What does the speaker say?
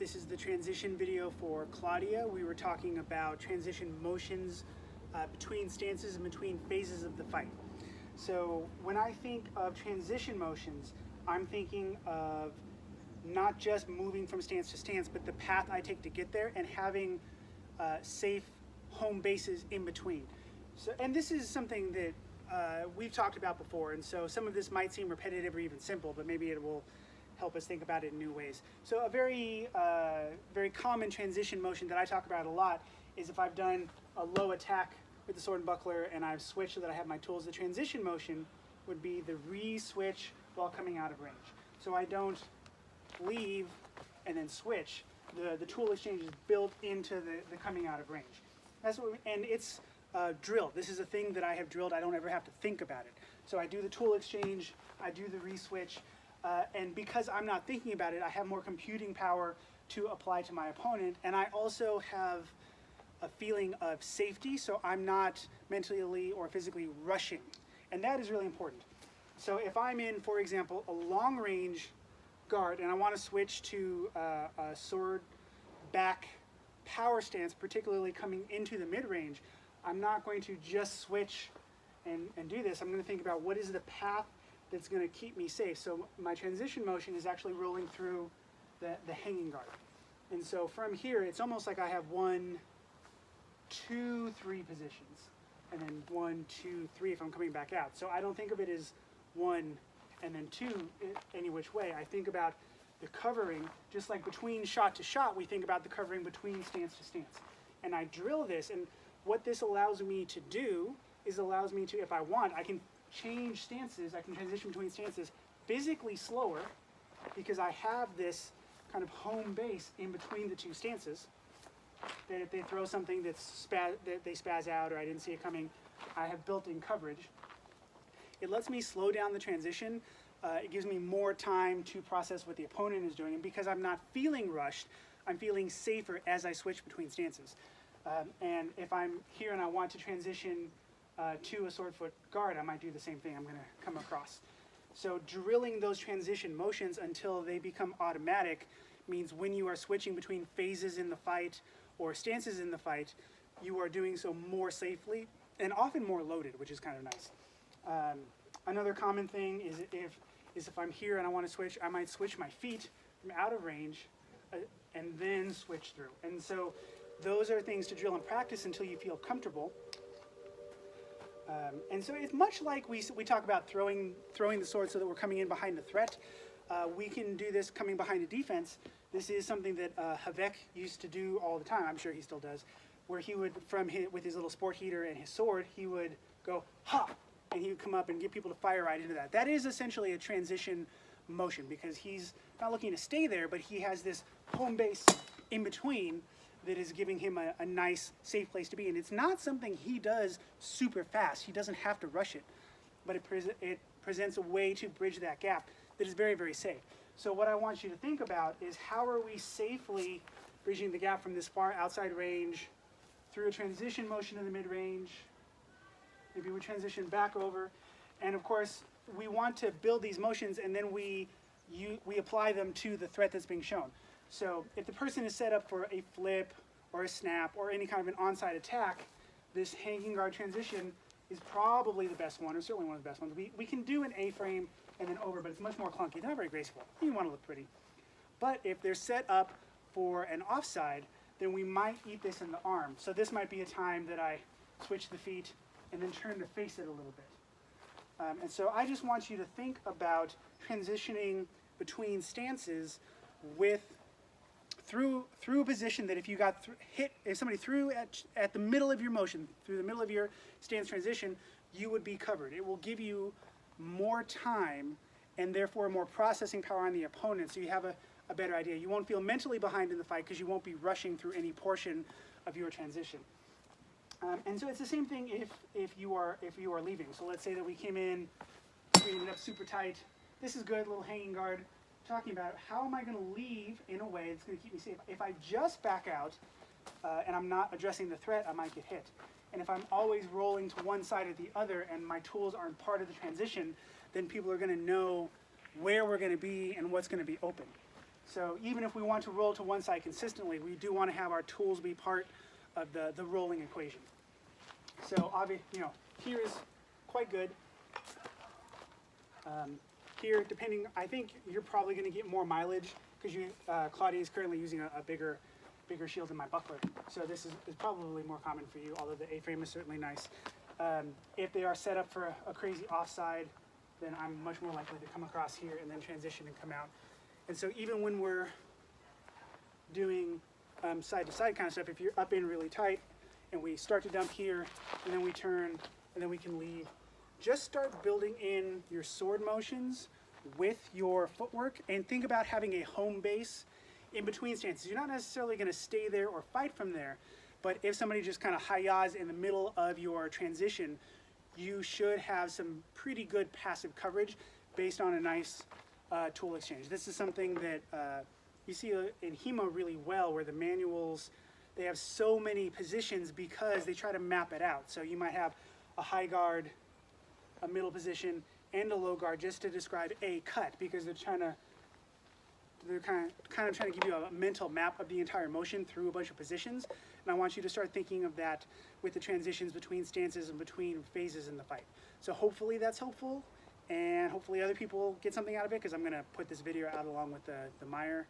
This is the transition video for Claudia. We were talking about transition motions between stances and between phases of the fight. So when I think of transition motions, I'm thinking of not just moving from stance to stance, but the path I take to get there and having safe home bases in between. So, and this is something that we've talked about before, and so some of this might seem repetitive or even simple, but maybe it will help us think about it in new ways. So a very common transition motion that I talk about a lot is if I've done a low attack with the sword and buckler and I've switched so that I have my tools. The transition motion would be the re-switch while coming out of range. So I don't leave and then switch. The tool exchange is built into the coming out of range. That's what and it's drilled. This is a thing that I have drilled. I don't ever have to think about it. So I do the tool exchange, I do the re-switch, and because I'm not thinking about it, I have more computing power to apply to my opponent, and I also have a feeling of safety, so I'm not mentally or physically rushing, and that is really important. So if I'm in, for example, a long-range guard, and I want to switch to a sword back power stance, particularly coming into the mid-range, I'm not going to just switch and do this. I'm going to think about what is the path that's going to keep me safe. So my transition motion is actually rolling through the hanging guard. And so from here, it's almost like I have 1, 2, 3 positions, and then 1, 2, 3 if I'm coming back out. So I don't think of it as 1 and then 2 any which way. I think about the covering, just like between shot to shot, we think about the covering between stance to stance. And I drill this, and what this allows me to do is allows me to, if I want, I can change stances, I can transition between stances physically slower because I have this kind of home base in between the two stances. That if they throw something that they spaz out or I didn't see it coming, I have built-in coverage. It lets me slow down the transition. It gives me more time to process what the opponent is doing, and because I'm not feeling rushed, I'm feeling safer as I switch between stances. And if I'm here and I want to transition to a sword foot guard, I might do the same thing. I'm going to come across. So drilling those transition motions until they become automatic means when you are switching between phases in the fight or stances in the fight, you are doing so more safely and often more loaded, which is kind of nice. Another common thing is if I'm here and I want to switch, I might switch my feet from out of range and then switch through. And so those are things to drill and practice until you feel comfortable. And so it's much like we talk about throwing the sword so that we're coming in behind the threat. We can do this coming behind a defense. This is something that Havek used to do all the time. I'm sure he still does, where he would, with his little sport heater and his sword, he would go, ha! And he would come up and get people to fire right into that. That is essentially a transition motion because he's not looking to stay there, but he has this home base in between that is giving him a nice, safe place to be. And it's not something he does super fast. He doesn't have to rush it, but it presents a way to bridge that gap that is very, very safe. So what I want you to think about is how are we safely bridging the gap from this far outside range through a transition motion in the mid-range. Maybe we transition back over. And of course, we want to build these motions and then we apply them to the threat that's being shown. So if the person is set up for a flip or a snap or any kind of an onside attack, this hanging guard transition is probably the best one, or certainly one of the best ones. We can do an A-frame and then over, but it's much more clunky. It's not very graceful. You want to look pretty. But if they're set up for an offside, then we might eat this in the arm. So this might be a time that I switch the feet and then turn to face it a little bit. And so I just want you to think about transitioning between stances through a position that if you got if somebody threw at the middle of your motion, through the middle of your stance transition, you would be covered. It will give you more time and therefore more processing power on the opponent, so you have a better idea. You won't feel mentally behind in the fight because you won't be rushing through any portion of your transition. And so it's the same thing if you are leaving. So let's say that we came in, we ended up super tight. This is good, little hanging guard. Talking about how am I going to leave in a way that's going to keep me safe. If I just back out and I'm not addressing the threat, I might get hit. And if I'm always rolling to one side or the other and my tools aren't part of the transition, then people are going to know where we're going to be and what's going to be open. So even if we want to roll to one side consistently, we do want to have our tools be part of the rolling equation. So here is quite good. Here, depending, I think you're probably going to get more mileage because Claudia is currently using a bigger shield than my buckler. So this is probably more common for you, although the A-frame is certainly nice. If they are set up for a crazy offside, then I'm much more likely to come across here and then transition and come out. And so even when we're doing side-to-side kind of stuff, if you're up in really tight and we start to dump here and then we turn and then we can leave, just start building in your sword motions with your footwork and think about having a home base in between stances. You're not necessarily going to stay there or fight from there, but if somebody just kind of hi-yahs in the middle of your transition, you should have some pretty good passive coverage based on a nice tool exchange. This is something that you see in HEMA really well, where the manuals, they have so many positions because they try to map it out. So you might have a high guard, a middle position, and a low guard just to describe a cut, because they're kind of trying to give you a mental map of the entire motion through a bunch of positions. And I want you to start thinking of that with the transitions between stances and between phases in the fight. So hopefully that's helpful, and hopefully other people get something out of it, because I'm going to put this video out along with the Meyer